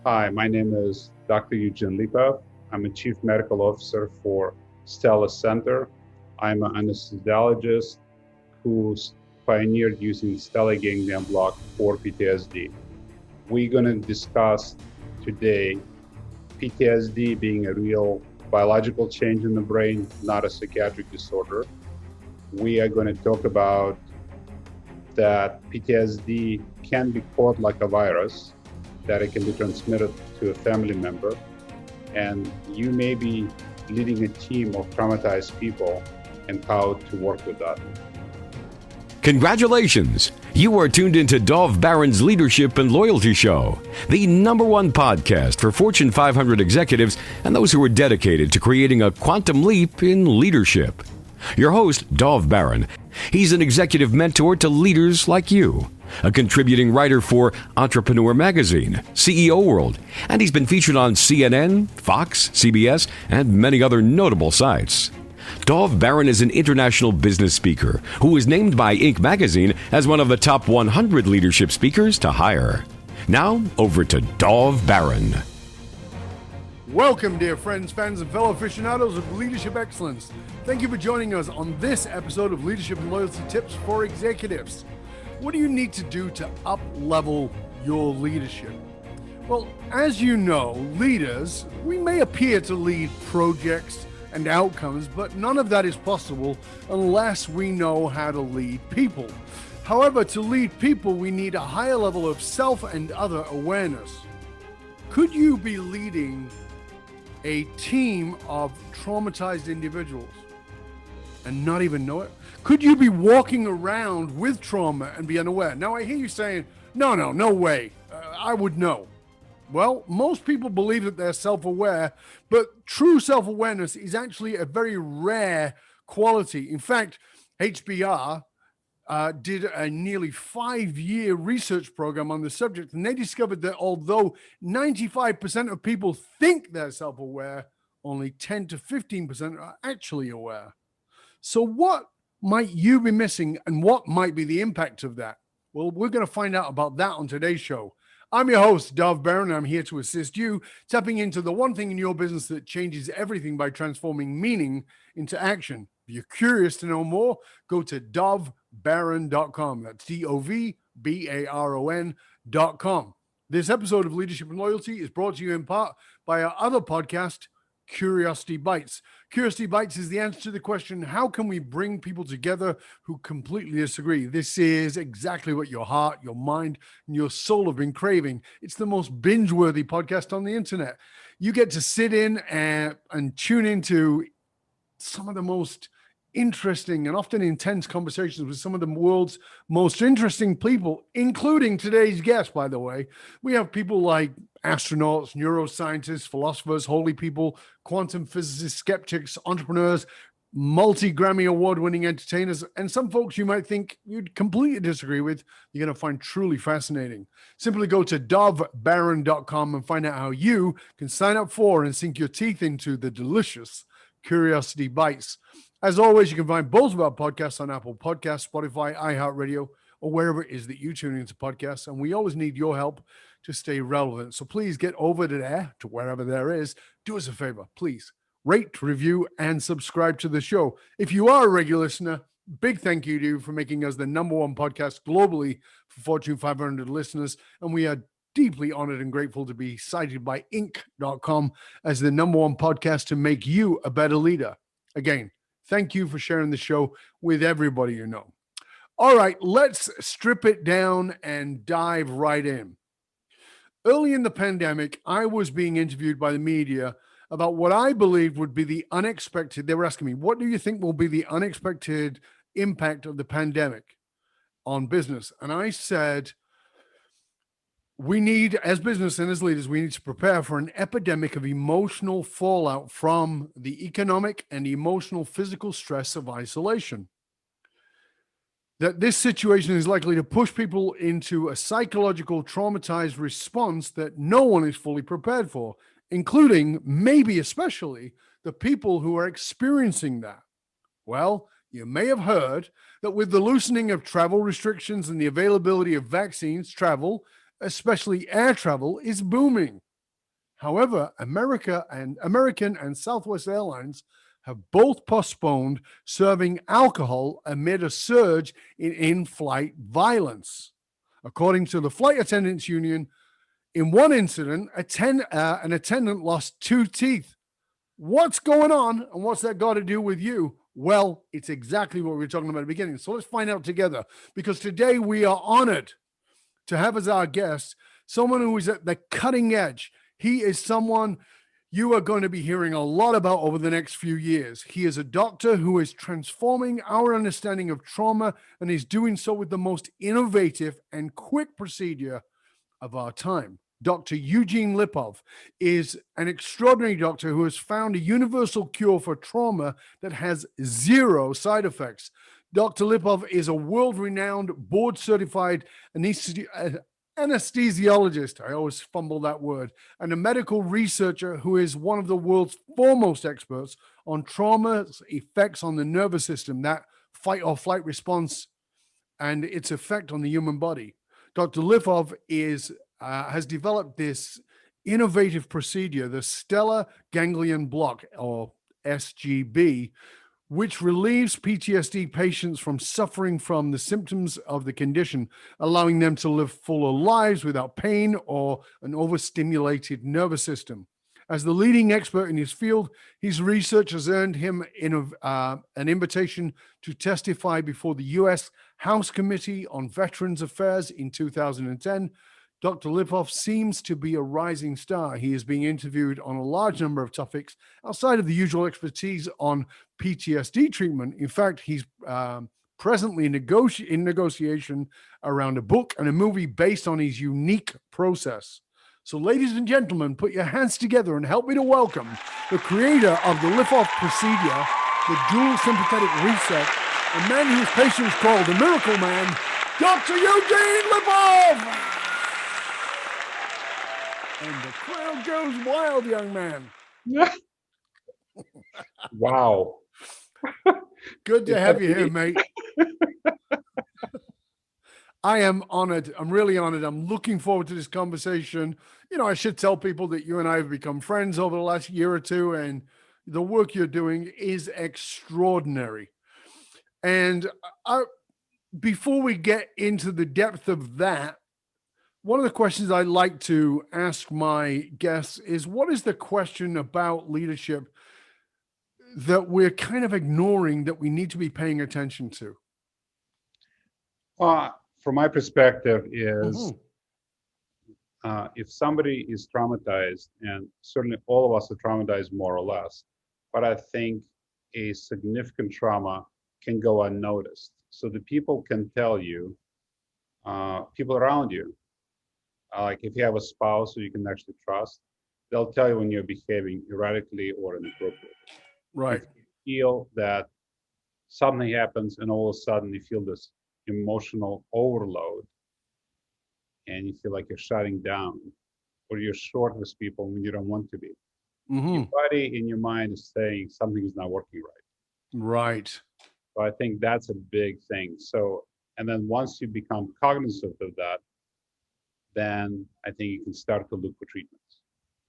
Hi, my name is Dr. Eugene Lipa. I'm a Chief Medical Officer for Stella Center. I'm an anesthesiologist who's pioneered using stellar ganglion block for PTSD. We're going to discuss today PTSD being a real biological change in the brain, not a psychiatric disorder. We are going to talk about that PTSD can be caught like a virus, that it can be transmitted to a family member, and you may be leading a team of traumatized people and how to work with that. Congratulations! You are tuned into Dov Baron's Leadership and Loyalty Show, the #1 podcast for Fortune 500 executives and those who are dedicated to creating a quantum leap in leadership. Your host, Dov Baron, he's an executive mentor to leaders like you, a contributing writer for Entrepreneur Magazine, CEO World, and he's been featured on CNN, Fox, CBS, and many other notable sites. Dov Baron is an international business speaker who was named by Inc. magazine as one of the top 100 leadership speakers to hire. Now, over to Dov Baron. Welcome, dear friends, fans, and fellow aficionados of leadership excellence. Thank you for joining us on this episode of Leadership and Loyalty Tips for Executives. What do you need to do to up-level your leadership? Well, as you know, leaders, we may appear to lead projects and outcomes, but none of that is possible unless we know how to lead people. However, to lead people, we need a higher level of self and other awareness. Could you be leading a team of traumatized individuals and not even know it? Could you be walking around with trauma and be unaware? Now, I hear you saying, no way. I would know. Well, most people believe that they're self-aware, but true self-awareness is actually a very rare quality. In fact, HBR did a nearly 5-year research program on the subject, and they discovered that although 95% of people think they're self-aware, only 10 to 15% are actually aware. So what might you be missing, and what might be the impact of that? Well, we're going to find out about that on today's show. I'm your host, Dov Baron, and I'm here to assist you, tapping into the one thing in your business that changes everything by transforming meaning into action. If you're curious to know more, go to dovbaron.com. That's DOVBARON.com. This episode of Leadership and Loyalty is brought to you in part by our other podcast, Curiosity Bites. Curiosity Bites is the answer to the question, how can we bring people together who completely disagree? This is exactly what your heart, your mind, and your soul have been craving. It's the most binge-worthy podcast on the internet. You get to sit in and tune into some of the most interesting and often intense conversations with some of the world's most interesting people, including today's guest, by the way. We have people like astronauts, neuroscientists, philosophers, holy people, quantum physicists, skeptics, entrepreneurs, multi-Grammy award-winning entertainers, and some folks you might think you'd completely disagree with, you're going to find truly fascinating. Simply go to dovbaron.com and find out how you can sign up for and sink your teeth into the delicious Curiosity Bites. As always, you can find both of our podcasts on Apple Podcasts, Spotify, iHeartRadio, or wherever it is that you tune into podcasts. And we always need your help to stay relevant. So please get over to there, to wherever there is. Do us a favor, please. Rate, review, and subscribe to the show. If you are a regular listener, big thank you to you for making us the #1 podcast globally for Fortune 500 listeners. And we are deeply honored and grateful to be cited by Inc.com as the #1 podcast to make you a better leader. Again, thank you for sharing the show with everybody you know. All right, let's strip it down and dive right in. Early in the pandemic, I was being interviewed by the media about what I believed would be the unexpected. They were asking me, what do you think will be the unexpected impact of the pandemic on business? And I said, we need, as business and as leaders, we need to prepare for an epidemic of emotional fallout from the economic and emotional physical stress of isolation. That this situation is likely to push people into a psychological traumatized response that no one is fully prepared for, including, maybe especially, the people who are experiencing that. Well, you may have heard that with the loosening of travel restrictions and the availability of vaccines, travel, especially air travel, is booming. However, American and Southwest Airlines have both postponed serving alcohol amid a surge in in-flight violence. According to the Flight Attendants Union, in one incident, an attendant lost 2 teeth. What's going on, and what's that got to do with you? Well, it's exactly what we were talking about at the beginning. So let's find out together, because today we are honored to have as our guest someone who is at the cutting edge. He is someone you are going to be hearing a lot about over the next few years. He is a doctor who is transforming our understanding of trauma, and is doing so with the most innovative and quick procedure of our time. Dr. Eugene Lipov is an extraordinary doctor who has found a universal cure for trauma that has 0 side effects. Dr. Lipov is a world-renowned, board-certified anesthesiologist, I always fumble that word, and a medical researcher who is one of the world's foremost experts on trauma's effects on the nervous system, that fight or flight response, and its effect on the human body. Dr. Lipov has developed this innovative procedure, the stellar ganglion block, or SGB, which relieves PTSD patients from suffering from the symptoms of the condition, allowing them to live fuller lives without pain or an overstimulated nervous system. As the leading expert in his field, his research has earned him an invitation to testify before the U.S. House Committee on Veterans Affairs in 2010. Dr. Lipov seems to be a rising star. He is being interviewed on a large number of topics outside of the usual expertise on PTSD treatment. In fact, he's presently in negotiation around a book and a movie based on his unique process. So, ladies and gentlemen, put your hands together and help me to welcome the creator of the Lipov procedure, the dual sympathetic reset, a man whose patient is called the Miracle Man, Dr. Eugene Lipov! And the crowd goes wild, young man. Wow. Good to have you here, mate. I am honored. I'm really honored. I'm looking forward to this conversation. You know, I should tell people that you and I have become friends over the last year or two, and the work you're doing is extraordinary. And before we get into the depth of that, one of the questions I like to ask my guests is, what is the question about leadership that we're kind of ignoring that we need to be paying attention to? From my perspective is, if somebody is traumatized, and certainly all of us are traumatized more or less, but I think a significant trauma can go unnoticed. So the people can tell you, people around you, like if you have a spouse who you can actually trust, they'll tell you when you're behaving erratically or inappropriately. Right. If you feel that something happens and all of a sudden you feel this emotional overload and you feel like you're shutting down, or you're short with people when you don't want to be. Your body and your mind is saying something is not working right. Right. So I think that's a big thing. So, and then once you become cognizant of that, then I think you can start to look for treatments.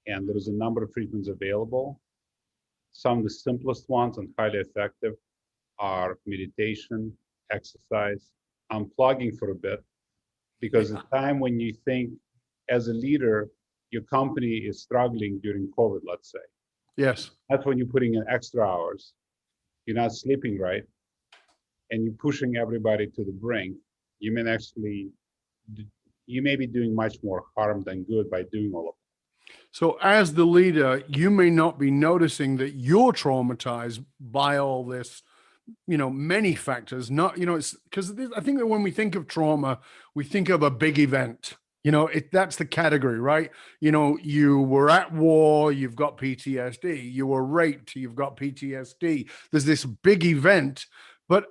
And there's a number of treatments available. Some of the simplest ones and highly effective are meditation, exercise, unplugging for a bit, because the time when you think as a leader, your company is struggling during COVID, let's say. Yes. That's when you're putting in extra hours. You're not sleeping right, and you're pushing everybody to the brink. You may be doing much more harm than good by doing all of that. So as the leader, you may not be noticing that you're traumatized by all this, you know, many factors. Not, you know, it's because I think that when we think of trauma, we think of a big event. You know, that's the category, right? You know, you were at war, you've got PTSD. You were raped, you've got PTSD. There's this big event. But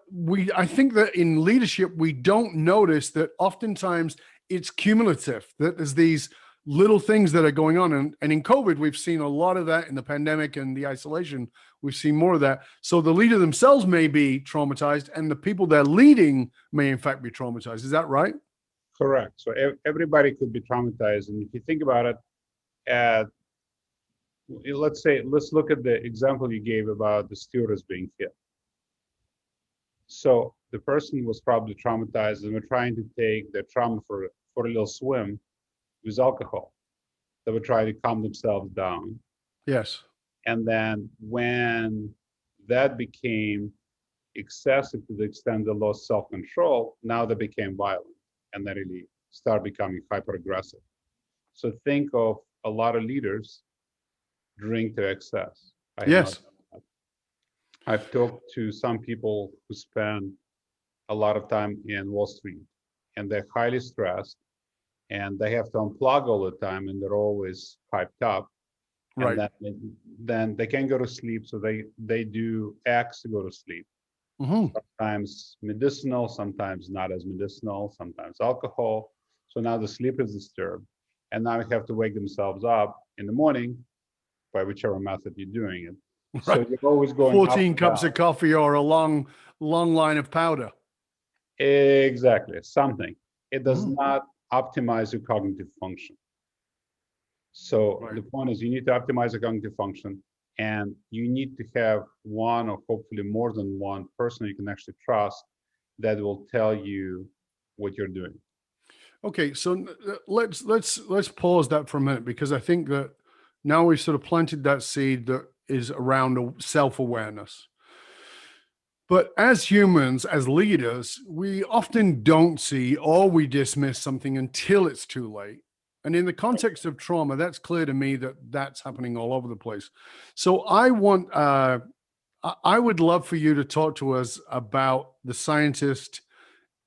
I think that in leadership, we don't notice that oftentimes it's cumulative, that there's these little things that are going on. And in COVID, we've seen a lot of that. In the pandemic and the isolation, we've seen more of that. So the leader themselves may be traumatized, and the people they're leading may in fact be traumatized. Is that right? Correct. So everybody could be traumatized. And if you think about it, at let's look at the example you gave about the stewardess being hit. So the person was probably traumatized and were trying to take their trauma for a little swim with alcohol. They would try to calm themselves down. Yes. And then when that became excessive to the extent they lost self-control, now they became violent and they really start becoming hyper-aggressive. So think of a lot of leaders drink to excess. I have not Yes. done that. I've talked to some people who spend a lot of time in Wall Street and they're highly stressed and they have to unplug all the time and they're always hyped up. And Right. then they can go to sleep. So they do X to go to sleep. Mm-hmm. Sometimes medicinal, sometimes not as medicinal, sometimes alcohol. So now the sleep is disturbed. And now they have to wake themselves up in the morning by whichever method you're doing it. So Right. you're always going 14 up cups and of coffee or a long line of powder. down. Exactly, something. It does Mhm. not optimize your cognitive function. So Right. the point is you need to optimize the cognitive function and you need to have one or hopefully more than one person you can actually trust that will tell you what you're doing. Okay, so let's pause that for a minute because I think that now we've sort of planted that seed that is around self-awareness. But as humans, as leaders, we often don't see or we dismiss something until it's too late. And in the context of trauma, that's clear to me that that's happening all over the place. So I would love for you to talk to us about the scientist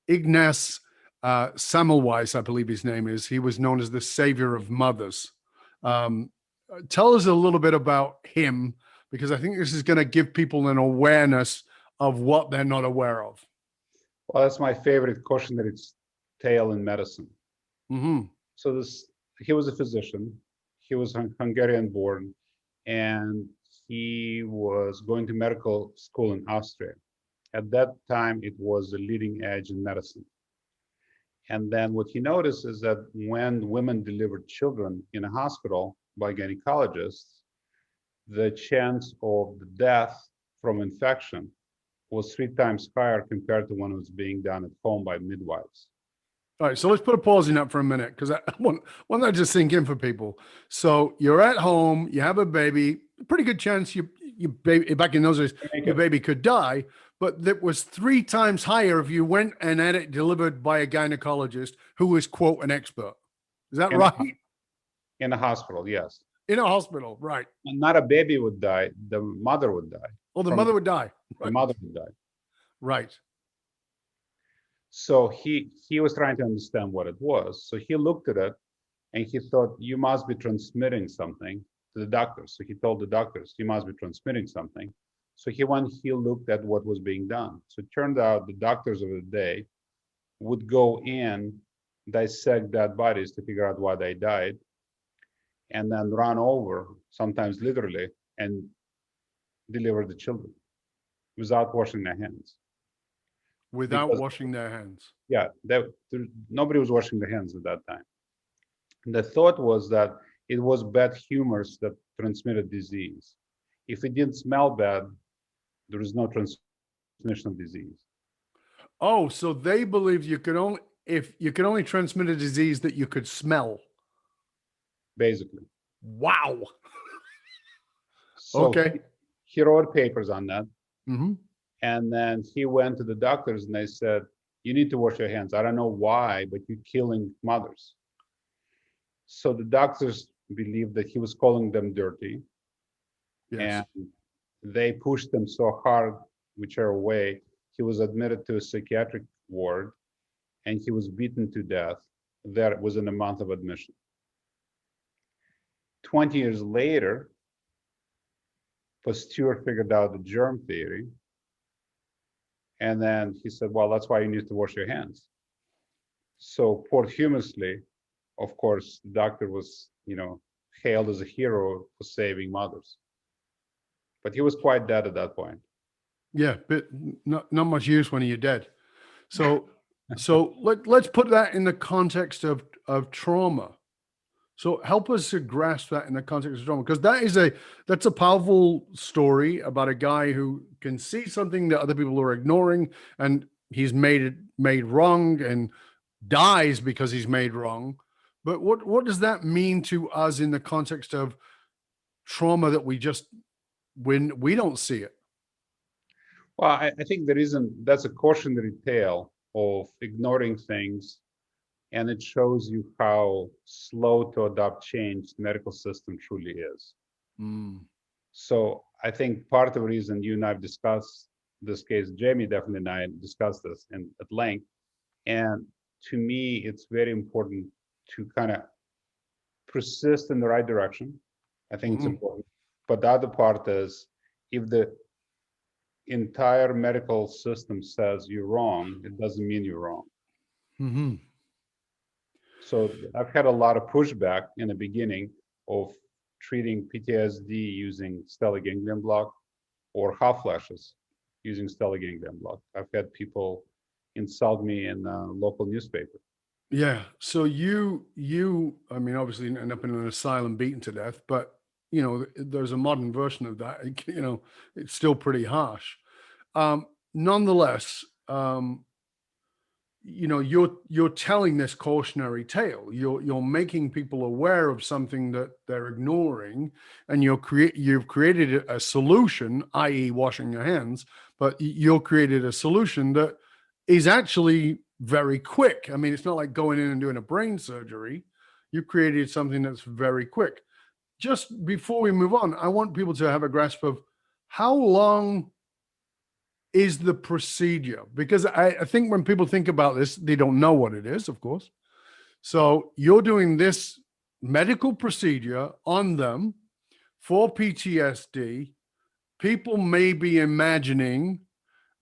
Ignaz Semmelweis, I believe his name is. He was known as the savior of mothers. Um, Tell us a little bit about him, because I think this is going to give people an awareness of what they're not aware of. Well, that's my favorite cautionary tale in medicine. Mm-hmm. So he was a physician. He was Hungarian born, and he was going to medical school in Austria. At that time, it was the leading edge in medicine. And then what he noticed is that when women delivered children in a hospital by gynecologists, the chance of the death from infection was 3 times higher compared to when it was being done at home by midwives. All right, so let's put a pause in that for a minute because I want that to sink in for people. So you're at home, you have a baby, pretty good chance you baby back in those days your baby could die, but that was 3 times higher if you went and had it delivered by a gynecologist who was quote an expert. Is that In a, right? in a hospital, yes. In a hospital, right? And not a baby would die, the mother would die. Well, the mother would die. The Right. mother would die. Right. So he was trying to understand what it was. So he looked at it and he thought, you must be transmitting something to the doctors. So he told the doctors, you must be transmitting something. So he looked at what was being done. So it turned out the doctors of the day would go in, dissect dead bodies to figure out why they died, and then run over, sometimes literally, and deliver the children without washing their hands. Without Because, washing their hands. yeah, nobody was washing their hands at that time. The thought was that it was bad humors that transmitted disease. If it didn't smell bad, there is no transmission of disease. Oh, so they believed you could only transmit a disease that you could smell. Basically. Wow. So Okay. he wrote papers on that. Mm-hmm. And then he went to the doctors and they said, you need to wash your hands. I don't know why, but you're killing mothers. So the doctors believed that he was calling them dirty. Yes. And they pushed him so hard, whichever way, he was admitted to a psychiatric ward and he was beaten to death there within a month of admission. 20 years later, Pasteur figured out the germ theory. And then he said, well, that's why you need to wash your hands. So posthumously, of course, the doctor was, hailed as a hero for saving mothers. But he was quite dead at that point. Yeah, but not much use when you're dead. So let's put that in the context of trauma. So help us to grasp that in the context of trauma, because that's a powerful story about a guy who can see something that other people are ignoring, and he's made wrong and dies because he's made wrong. But what does that mean to us in the context of trauma that when we don't see it? Well, I think that's a cautionary tale of ignoring things, and it shows you how slow to adopt change the medical system truly is. Mm. So I think part of the reason you and I've discussed this case, Jamie definitely and I discussed this at length, and to me, it's very important to kind of persist in the right direction. I think it's important. But the other part is, if the entire medical system says you're wrong, it doesn't mean you're wrong. Mm-hmm. So I've had a lot of pushback in the beginning of treating PTSD using stellar ganglion block or hot flashes using stellar ganglion block. I've had people insult me in a local newspaper. Yeah. So I mean, obviously you end up in an asylum beaten to death, but there's a modern version of that. It's still pretty harsh. Nonetheless, you're telling this cautionary tale. You're making people aware of something that they're ignoring, and you've created a solution, i.e., washing your hands. But you've created a solution that is actually very quick. I mean, it's not like going in and doing a brain surgery. You created something that's very quick. Just before we move on, I want people to have a grasp of how long is the procedure, because I think when people think about this, they don't know what it is, of course. So you're doing this medical procedure on them for PTSD. People may be imagining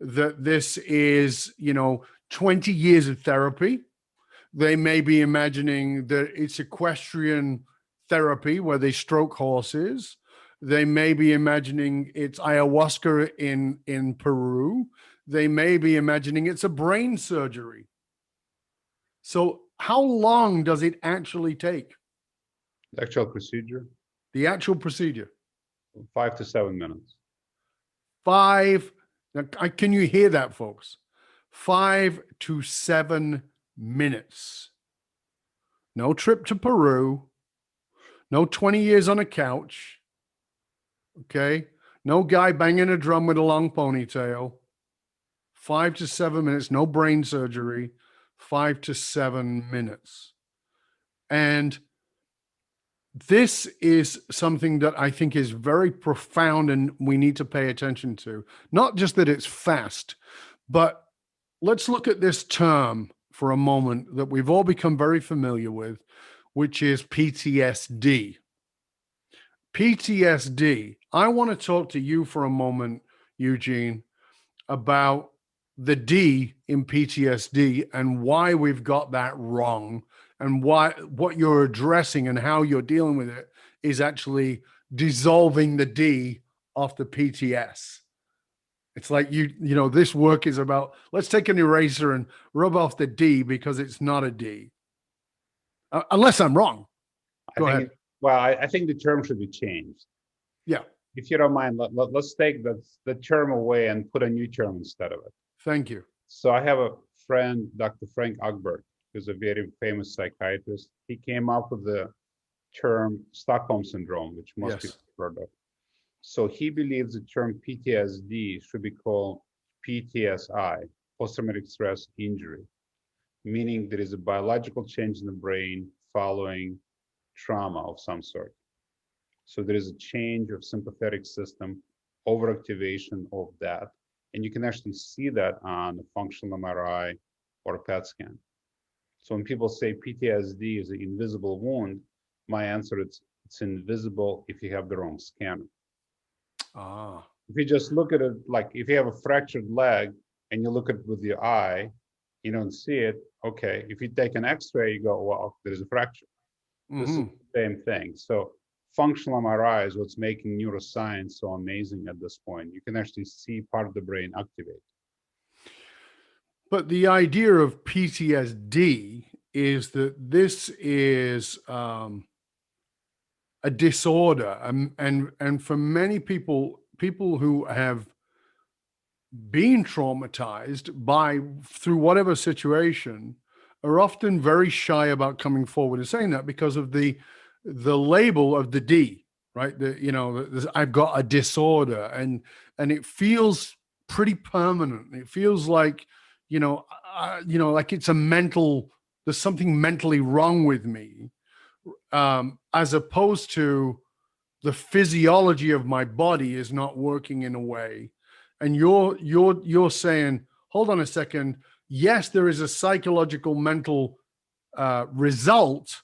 that this is, 20 years of therapy. They may be imagining that it's equestrian therapy where they stroke horses. They may be imagining it's ayahuasca in Peru. They may be imagining it's a brain surgery. So how long does it actually take? The actual procedure, The actual procedure? 5 to 7 minutes. Can you hear that, folks? 5 to 7 minutes. No trip to Peru. No 20 years on a couch. Okay. No guy banging a drum with a long ponytail. 5 to 7 minutes. No brain surgery. 5 to 7 minutes. And this is something that I think is very profound and we need to pay attention to. Not just that it's fast, but let's look at this term for a moment that we've all become very familiar with, which is PTSD. PTSD. I want to talk to you for a moment, Eugene, about the D in PTSD and why we've got that wrong, and what you're addressing and how you're dealing with it is actually dissolving the D off the PTS. It's like this work is about, let's take an eraser and rub off the D because it's not a D. Unless I'm wrong. Go ahead. I think the term should be changed. Yeah. If you don't mind, let's take the term away and put a new term instead of it. Thank you. So I have a friend, Dr. Frank Ogberg, who's a very famous psychiatrist. He came up with the term Stockholm Syndrome, which most people have heard of. So he believes the term PTSD should be called PTSI, post-traumatic stress injury, meaning there is a biological change in the brain following trauma of some sort. So there is a change of sympathetic system, overactivation of that. And you can actually see that on a functional MRI or a PET scan. So when people say PTSD is an invisible wound, my answer is it's invisible if you have the wrong scanner. If you just look at it, like if you have a fractured leg and you look at it with your eye, you don't see it. Okay. If you take an X-ray, you go, well, there's a fracture. Mm-hmm. This is the same thing. So functional MRI is what's making neuroscience so amazing at this point. You can actually see part of the brain activate. But the idea of PTSD is that this is a disorder, and for many people who have been traumatized through whatever situation are often very shy about coming forward and saying that because of the label of the D, right? I've got a disorder, and it feels pretty permanent. It feels like, like it's there's something mentally wrong with me, as opposed to the physiology of my body is not working in a way. And you're saying, hold on a second. Yes, there is a psychological mental result,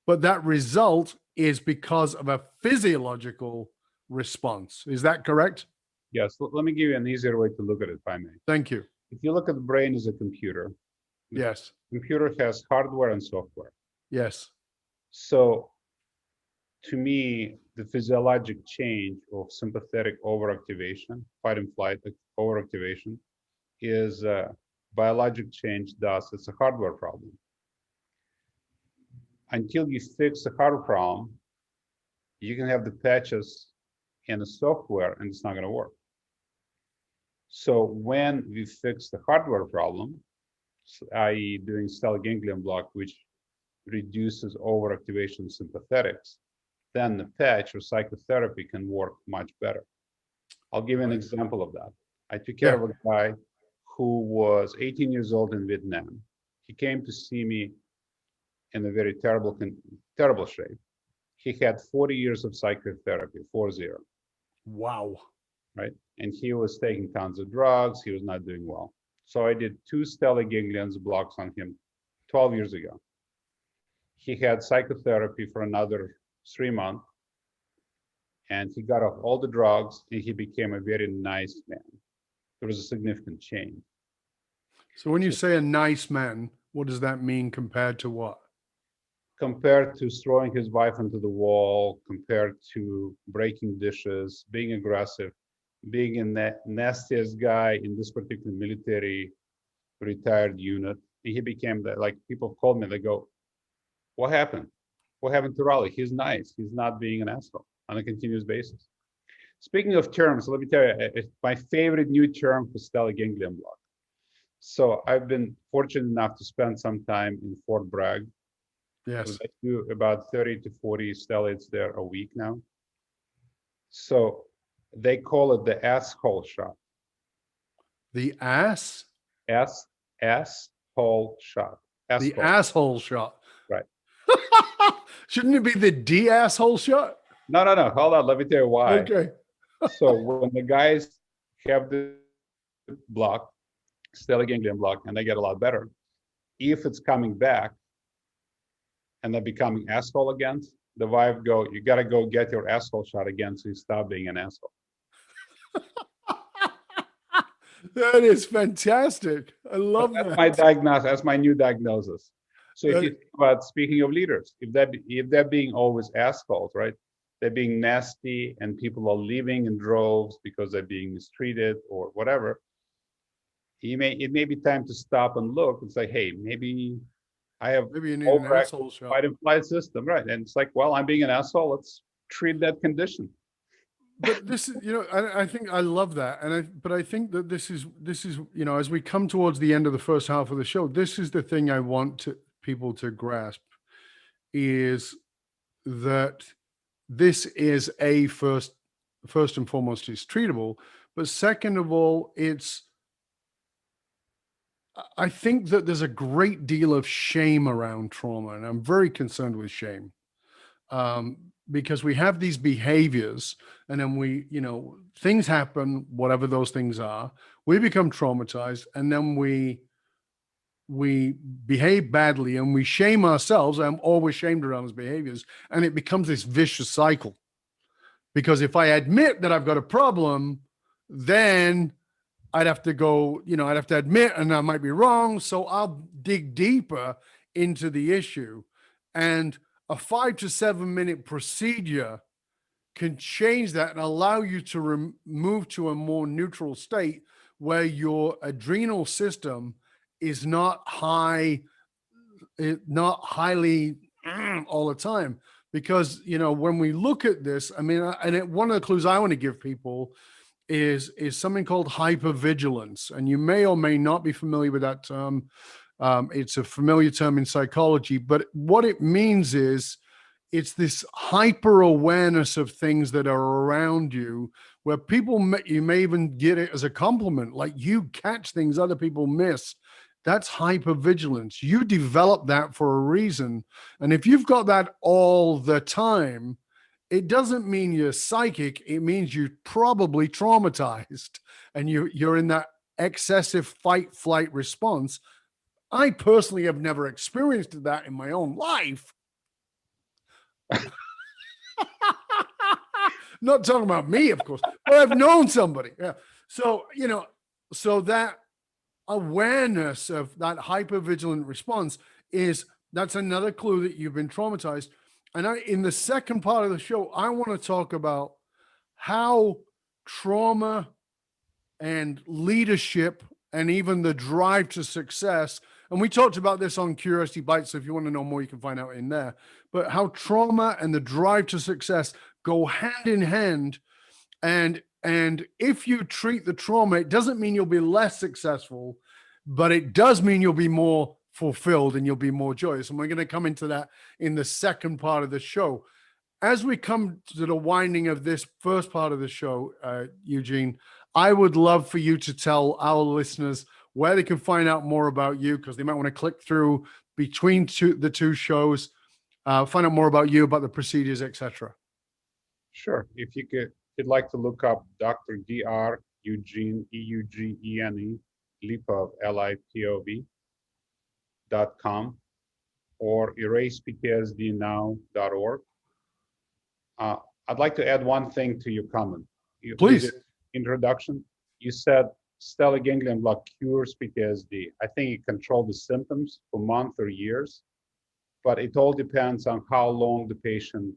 but that result is because of a physiological response. Is that correct? Yes. Let me give you an easier way to look at it, if I may. Thank you. If you look at the brain as a computer, Yes. the computer has hardware and software. Yes. So to me, the physiologic change of sympathetic overactivation, fight and flight overactivation, is a biologic change. Thus, it's a hardware problem. Until you fix the hardware problem, you can have the patches in the software and it's not going to work. So when we fix the hardware problem, i.e. doing stellate ganglion block, which reduces overactivation sympathetics, then the patch or psychotherapy can work much better. I'll give you an example of that. I took care of a guy who was 18 years old in Vietnam. He came to see me in a very terrible shape. He had 40 years of psychotherapy, 40. Wow. Right? And he was taking tons of drugs. He was not doing well. So I did 2 stellate ganglion blocks on him 12 years ago. He had psychotherapy for another 3 months, and he got off all the drugs, and he became a very nice man. There was a significant change. So when you say a nice man, what does that mean compared to what? Compared to throwing his wife into the wall, compared to breaking dishes, being aggressive, being a nastiest guy in this particular military retired unit. He became like people called me, they go, what happened? What happened to Raleigh? He's nice. He's not being an asshole on a continuous basis. Speaking of terms, let me tell you, my favorite new term for stellate ganglion block. So I've been fortunate enough to spend some time in Fort Bragg. Yes. I do about 30 to 40 stellates there a week now. So they call it the asshole shot. The ass? Asshole shot. The asshole shot. Right. Shouldn't it be the de-asshole shot? No. Hold on. Let me tell you why. Okay. So when the guys have the block, stellate ganglion block, and they get a lot better, if it's coming back and they're becoming asshole again, the wife go, you got to go get your asshole shot again so you stop being an asshole. That is fantastic. I love That's that. my diagnosis. That's my new diagnosis. So if you think about, speaking of leaders, if they're being always assholes, right? They're being nasty and people are leaving in droves because they're being mistreated or whatever. It may be time to stop and look and say, hey, maybe I have you need an asshole shot. Fight and flight system, right? And it's like, well, I'm being an asshole. Let's treat that condition. But this is, I think I love that, but I think that this is, as we come towards the end of the first half of the show, this is the thing I want people to grasp, is that this is first and foremost, it's treatable, but second of all, I think that there's a great deal of shame around trauma, and I'm very concerned with shame. Because we have these behaviors and then things happen, whatever those things are, we become traumatized, and then we behave badly and we shame ourselves. I'm always shamed around those behaviors, and it becomes this vicious cycle. Because if I admit that I've got a problem, then I'd have to go, I'd have to admit, and I might be wrong. So I'll dig deeper into the issue, and a 5 to 7 minute procedure can change that and allow you to move to a more neutral state where your adrenal system is not highly all the time. because, when we look at this, one of the clues I want to give people is something called hypervigilance. And you may or may not be familiar with that term. It's a familiar term in psychology, but what it means is it's this hyper awareness of things that are around you, where you may even get it as a compliment, like you catch things other people miss. That's hypervigilance. You develop that for a reason. And if you've got that all the time, it doesn't mean you're psychic. It means you're probably traumatized and you're in that excessive fight flight response. I personally have never experienced that in my own life. Not talking about me, of course, but I've known somebody. Yeah. So, so that awareness of that hypervigilant response that's another clue that you've been traumatized. And in the second part of the show, I want to talk about how trauma and leadership and even the drive to success. And we talked about this on Curiosity Bites. So if you want to know more, you can find out in there. But how trauma and the drive to success go hand in hand. And if you treat the trauma, it doesn't mean you'll be less successful, but it does mean you'll be more fulfilled and you'll be more joyous. And we're going to come into that in the second part of the show. As we come to the winding of this first part of the show, Eugene, I would love for you to tell our listeners where they can find out more about you, because they might want to click through between the two shows, find out more about you, about the procedures, etc. Sure. If you'd like to look up Dr. Dr. Eugene, Eugene, Lipov, LIPOV.com, or eraseptsdnow.org. I'd like to add one thing to your comment. Please. Introduction. You said stellar ganglion block cures PTSD. I think it controls the symptoms for months or years, but it all depends on how long the patient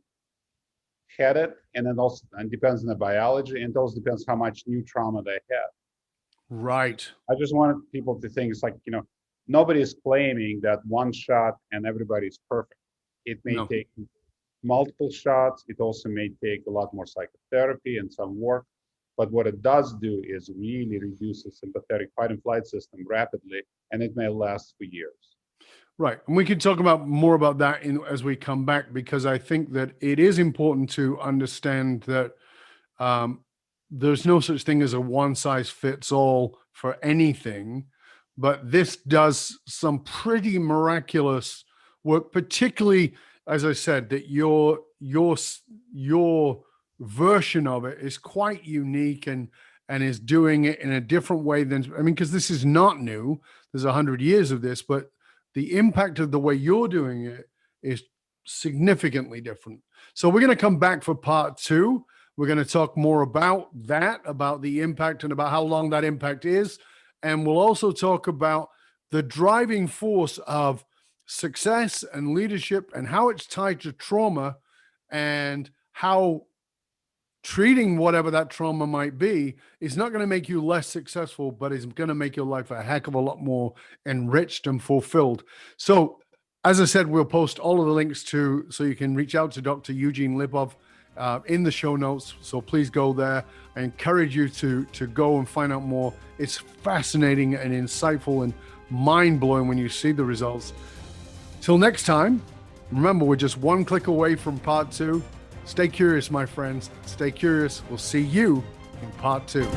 had it, and then also depends on the biology, and it also depends how much new trauma they had. Right. I just wanted people to think it's like, nobody is claiming that one shot and everybody's perfect. It may take multiple shots. It also may take a lot more psychotherapy and some work. But what it does do is really reduce the sympathetic fight and flight system rapidly, and it may last for years. Right. And we can talk more about that as we come back, because I think that it is important to understand that there's no such thing as a one size fits all for anything, but this does some pretty miraculous work, particularly, as I said, that your version of it is quite unique and is doing it in a different way than, because this is not new. There's 100 years of this, but the impact of the way you're doing it is significantly different. So we're going to come back for part 2. We're going to talk more about that, about the impact and about how long that impact is. And we'll also talk about the driving force of success and leadership and how it's tied to trauma, and how treating whatever that trauma might be is not going to make you less successful, but is going to make your life a heck of a lot more enriched and fulfilled. So, as I said, we'll post all of the links so you can reach out to Dr. Eugene Lipov in the show notes. So please go there. I encourage you to go and find out more. It's fascinating and insightful and mind-blowing when you see the results. Till next time, remember, we're just one click away from part 2. Stay curious, my friends. Stay curious. We'll see you in part 2.